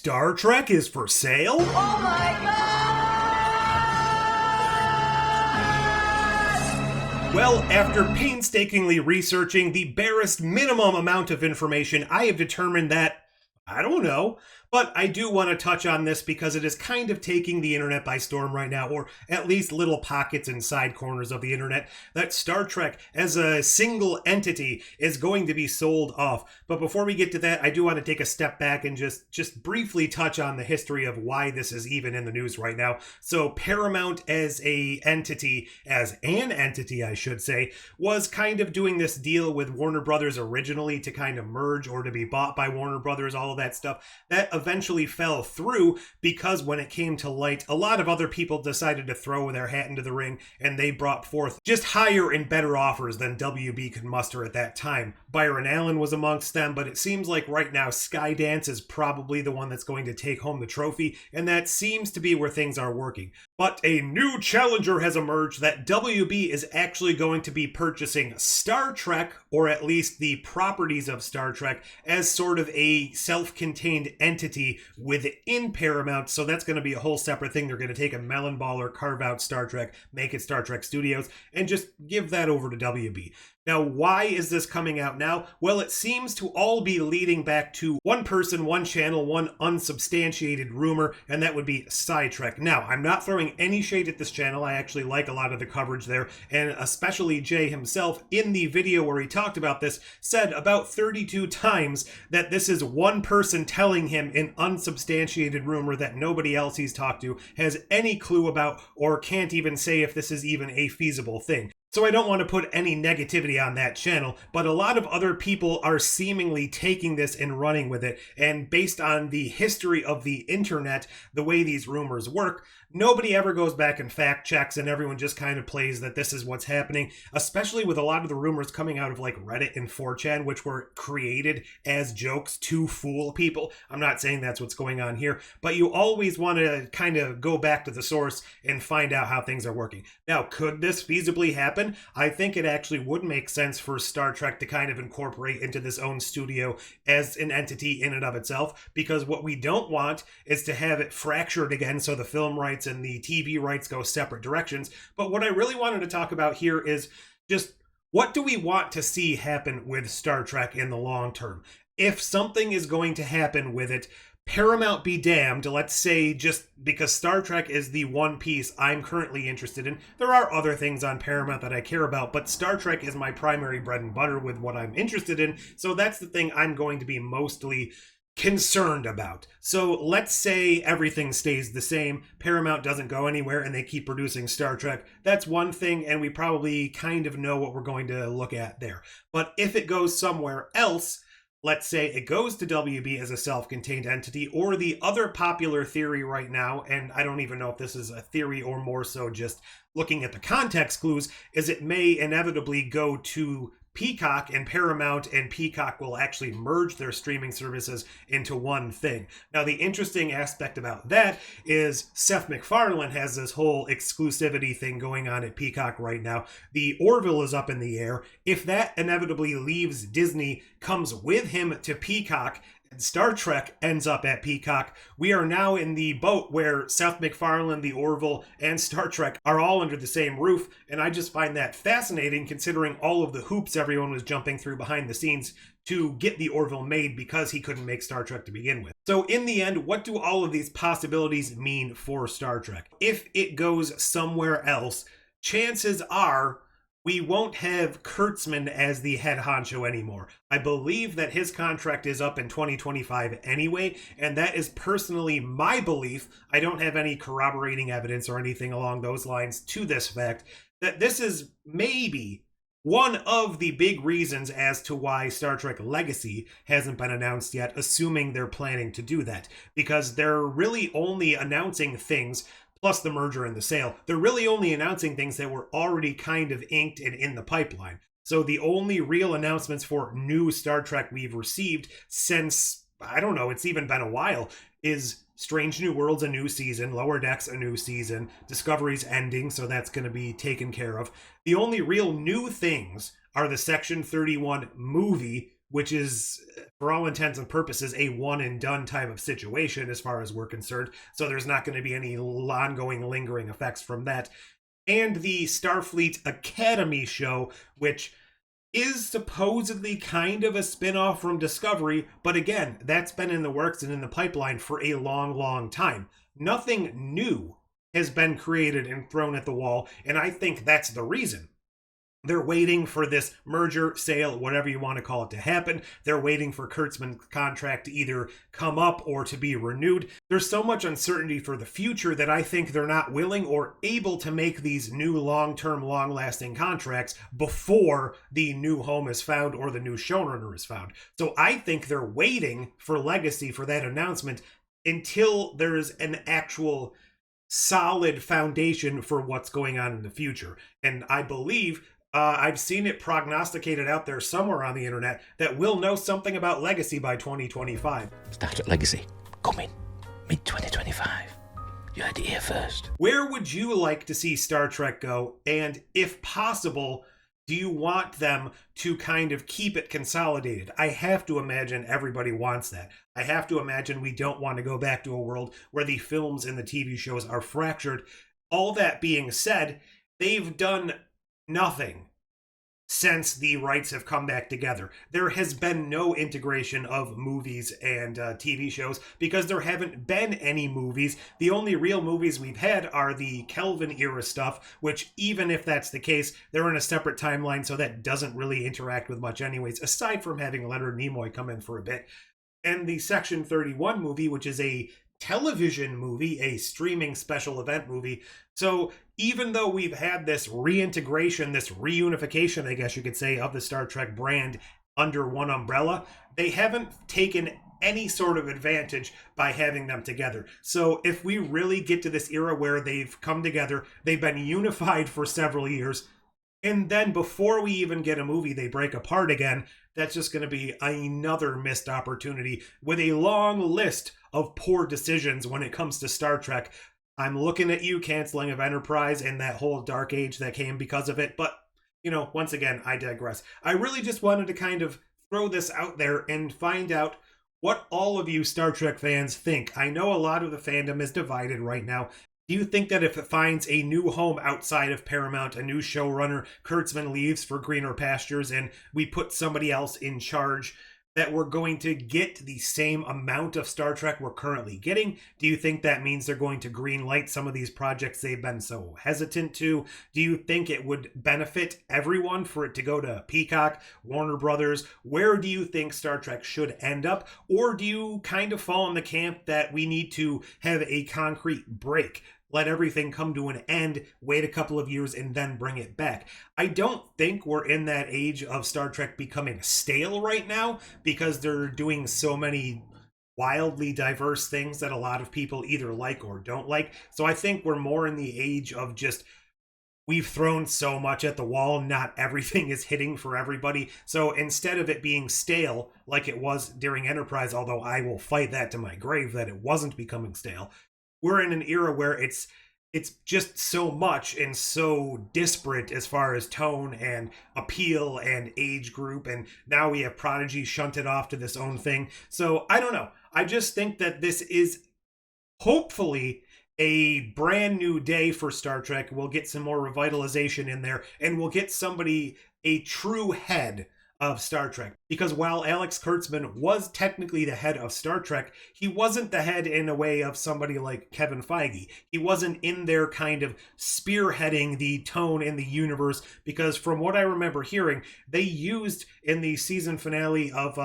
Star Trek is for sale? Oh my God! Well, after painstakingly researching the barest minimum amount of information, I have determined that, I don't know, but I do want to touch on this because it is kind of taking the internet by storm right now, or at least little pockets and side corners of the internet, that Star Trek as a single entity is going to be sold off. But before we get to that, I do want to take a step back and just briefly touch on the history of why this is even in the news right now. So Paramount as an entity, I should say, was kind of doing this deal with Warner Brothers originally to kind of merge or to be bought by Warner Brothers, all of that stuff. That eventually fell through because when it came to light, a lot of other people decided to throw their hat into the ring, and they brought forth just higher and better offers than WB could muster at that time. Byron Allen was amongst them, but it seems like right now Skydance is probably the one that's going to take home the trophy, and that seems to be where things are working. But a new challenger has emerged that WB is actually going to be purchasing Star Trek, or at least the properties of Star Trek, as sort of a self-contained entity within Paramount. So that's going to be a whole separate thing. They're going to take a melon ball or carve out Star Trek, make it Star Trek Studios, and just give that over to WB. Now, why is this coming out now? Well, it seems to all be leading back to one person, one channel, one unsubstantiated rumor, and that would be Sidetrek. Now, I'm not throwing any shade at this channel. I actually like a lot of the coverage there, and especially Jay himself, in the video where he talked about this, said about 32 times that this is one person telling him an unsubstantiated rumor that nobody else he's talked to has any clue about, or can't even say if this is even a feasible thing. So I don't want to put any negativity on that channel, but a lot of other people are seemingly taking this and running with it. And based on the history of the internet, the way these rumors work, nobody ever goes back and fact checks, and everyone just kind of plays that this is what's happening, especially with a lot of the rumors coming out of like Reddit and 4chan, which were created as jokes to fool people. I'm not saying that's what's going on here, but you always want to kind of go back to the source and find out how things are working. Now, could this feasibly happen? I think it actually would make sense for Star Trek to kind of incorporate into this own studio as an entity in and of itself, because what we don't want is to have it fractured again so the film rights and the TV rights go separate directions. But what I really wanted to talk about here is just what do we want to see happen with Star Trek in the long term? If something is going to happen with it, Paramount be damned, let's say, just because Star Trek is the one piece I'm currently interested in. There are other things on Paramount that I care about, but Star Trek is my primary bread and butter with what I'm interested in, so that's the thing I'm going to be mostly concerned about. So let's say everything stays the same, Paramount doesn't go anywhere, and they keep producing Star Trek. That's one thing, and we probably kind of know what we're going to look at there. But if it goes somewhere else, let's say it goes to WB as a self-contained entity, or the other popular theory right now, and I don't even know if this is a theory or more so just looking at the context clues, is it may inevitably go to Peacock, and Paramount and Peacock will actually merge their streaming services into one thing. Now, the interesting aspect about that is Seth MacFarlane has this whole exclusivity thing going on at Peacock right now. The Orville is up in the air. If that inevitably leaves Disney, comes with him to Peacock, and Star Trek ends up at Peacock, we are now in the boat where Seth MacFarlane, the Orville, and Star Trek are all under the same roof, and I just find that fascinating considering all of the hoops everyone was jumping through behind the scenes to get the Orville made because he couldn't make Star Trek to begin with. So in the end, what do all of these possibilities mean for Star Trek? If it goes somewhere else, chances are we won't have Kurtzman as the head honcho anymore. I believe that his contract is up in 2025 anyway, and that is personally my belief. I don't have any corroborating evidence or anything along those lines to this fact, that this is maybe one of the big reasons as to why Star Trek Legacy hasn't been announced yet, assuming they're planning to do that, because they're really only announcing things, plus the merger and the sale, they're really only announcing things that were already kind of inked and in the pipeline. So the only real announcements for new Star Trek we've received since, I don't know, it's even been a while, is Strange New Worlds, a new season, Lower Decks, a new season, Discovery's ending, so that's going to be taken care of. The only real new things are the Section 31 movie, which is, for all intents and purposes, a one and done type of situation as far as we're concerned. So there's not going to be any ongoing, lingering effects from that. And the Starfleet Academy show, which is supposedly kind of a spin-off from Discovery, but again, that's been in the works and in the pipeline for a long, long time. Nothing new has been created and thrown at the wall, and I think that's the reason. They're waiting for this merger, sale, whatever you want to call it, to happen. They're waiting for Kurtzman's contract to either come up or to be renewed. There's so much uncertainty for the future that I think they're not willing or able to make these new long-term, long-lasting contracts before the new home is found or the new showrunner is found. So I think they're waiting for Legacy, for that announcement, until there's an actual solid foundation for what's going on in the future. And I believe I've seen it prognosticated out there somewhere on the internet that we'll know something about Legacy by 2025. Star Trek Legacy, coming mid-2025. You heard it here first. Where would you like to see Star Trek go? And if possible, do you want them to kind of keep it consolidated? I have to imagine everybody wants that. I have to imagine we don't want to go back to a world where the films and the TV shows are fractured. All that being said, they've done nothing since the rights have come back together. There has been no integration of movies and TV shows because there haven't been any movies. The only real movies we've had are the Kelvin era stuff, which even if that's the case, they're in a separate timeline, so that doesn't really interact with much anyways, aside from having Leonard Nimoy come in for a bit. And the Section 31 movie, which is a television movie, a streaming special event movie. So even though we've had this reintegration, this reunification, I guess you could say, of the Star Trek brand under one umbrella, they haven't taken any sort of advantage by having them together. So if we really get to this era where they've come together, they've been unified for several years, and then before we even get a movie, they break apart again, that's just going to be another missed opportunity with a long list of poor decisions when it comes to Star Trek. I'm looking at you canceling of Enterprise and that whole dark age that came because of it. But, once again, I digress. I really just wanted to kind of throw this out there and find out what all of you Star Trek fans think. I know a lot of the fandom is divided right now. Do you think that if it finds a new home outside of Paramount, a new showrunner, Kurtzman leaves for greener pastures, and we put somebody else in charge, that we're going to get the same amount of Star Trek we're currently getting? Do you think that means they're going to green light some of these projects they've been so hesitant to? Do you think it would benefit everyone for it to go to Peacock, Warner Brothers? Where do you think Star Trek should end up? Or do you kind of fall in the camp that we need to have a concrete break? Let everything come to an end, wait a couple of years, and then bring it back. I don't think we're in that age of Star Trek becoming stale right now, because they're doing so many wildly diverse things that a lot of people either like or don't like. So I think we're more in the age of just, we've thrown so much at the wall, not everything is hitting for everybody. So instead of it being stale like it was during Enterprise, although I will fight that to my grave that it wasn't becoming stale, we're in an era where it's just so much and so disparate as far as tone and appeal and age group, and now we have Prodigy shunted off to this own thing. So I don't know. I just think that this is hopefully a brand new day for Star Trek. We'll get some more revitalization in there, and we'll get somebody, a true head of Star Trek. Because while Alex Kurtzman was technically the head of Star Trek, he wasn't the head in a way of somebody like Kevin Feige. He wasn't in there kind of spearheading the tone in the universe, because from what I remember hearing, they used in the season finale of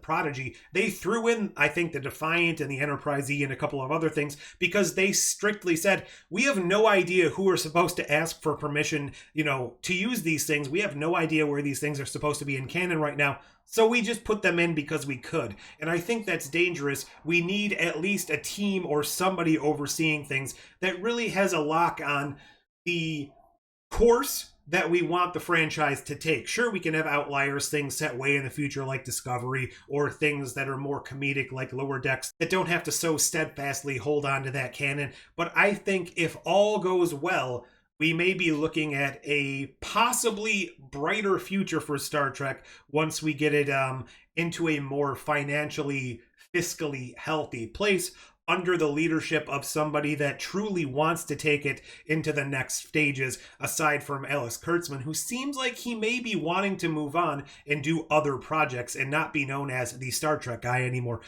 Prodigy, they threw in, I think, the Defiant and the Enterprise E and a couple of other things, because they strictly said, we have no idea who are supposed to ask for permission, to use these things. We have no idea where these things are supposed to be in canon right now. So we just put them in because we could. And I think that's dangerous. We need at least a team or somebody overseeing things that really has a lock on the course that we want the franchise to take. Sure, we can have outliers, things set way in the future like Discovery, or things that are more comedic like Lower Decks that don't have to so steadfastly hold on to that canon. But I think if all goes well, we may be looking at a possibly brighter future for Star Trek once we get it into a more financially, fiscally healthy place under the leadership of somebody that truly wants to take it into the next stages, aside from Alex Kurtzman, who seems like he may be wanting to move on and do other projects and not be known as the Star Trek guy anymore.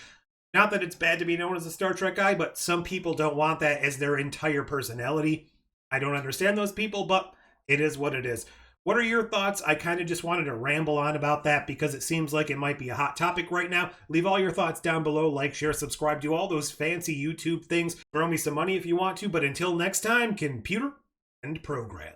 Not that it's bad to be known as a Star Trek guy, but some people don't want that as their entire personality. I don't understand those people, but it is what it is. What are your thoughts? I kind of just wanted to ramble on about that because it seems like it might be a hot topic right now. Leave all your thoughts down below. Like, share, subscribe, do all those fancy YouTube things. Throw me some money if you want to. But until next time, computer and program.